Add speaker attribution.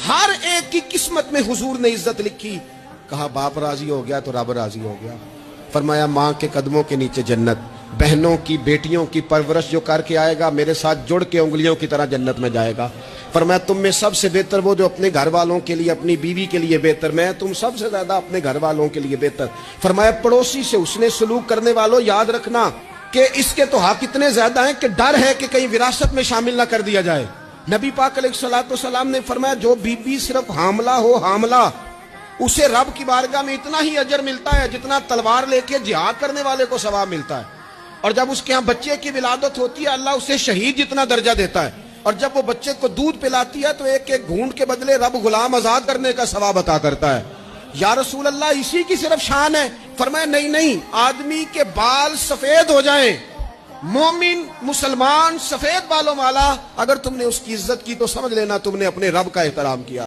Speaker 1: ہر ایک کی قسمت میں حضور نے عزت لکھی. کہا باپ راضی ہو گیا تو رب راضی ہو گیا. فرمایا ماں کے قدموں کے نیچے جنت، بہنوں کی بیٹیوں کی پرورش جو کر کے آئے گا میرے ساتھ جڑ کے انگلیوں کی طرح جنت میں جائے گا. فرمایا تم میں سب سے بہتر وہ جو اپنے گھر والوں کے لیے، اپنی بیوی کے لیے بہتر، میں تم سب سے زیادہ اپنے گھر والوں کے لیے بہتر. فرمایا پڑوسی سے اس نے سلوک کرنے والوں یاد رکھنا کہ اس کے تو حق اتنے زیادہ ہیں کہ ڈر ہے کہ کہیں وراثت میں شامل نہ کر دیا جائے. نبی پاک علیہ الصلوۃ والسلام نے فرمایا جو بی بی صرف حاملہ ہو، حاملہ، اسے رب کی بارگاہ میں اتنا ہی اجر ملتا ہے جتنا تلوار لے کے جہاد کرنے والے کو ثواب ملتا ہے. اور جب اس کے ہاں بچے کی ولادت ہوتی ہے اللہ اسے شہید جتنا درجہ دیتا ہے. اور جب وہ بچے کو دودھ پلاتی ہے تو ایک ایک گھونٹ کے بدلے رب غلام آزاد کرنے کا ثواب عطا کرتا ہے. یا رسول اللہ اسی کی صرف شان ہے؟ فرمایا نہیں، آدمی کے بال سفید ہو جائیں، مومن مسلمان سفید بالوں والا، اگر تم نے اس کی عزت کی تو سمجھ لینا تم نے اپنے رب کا احترام کیا.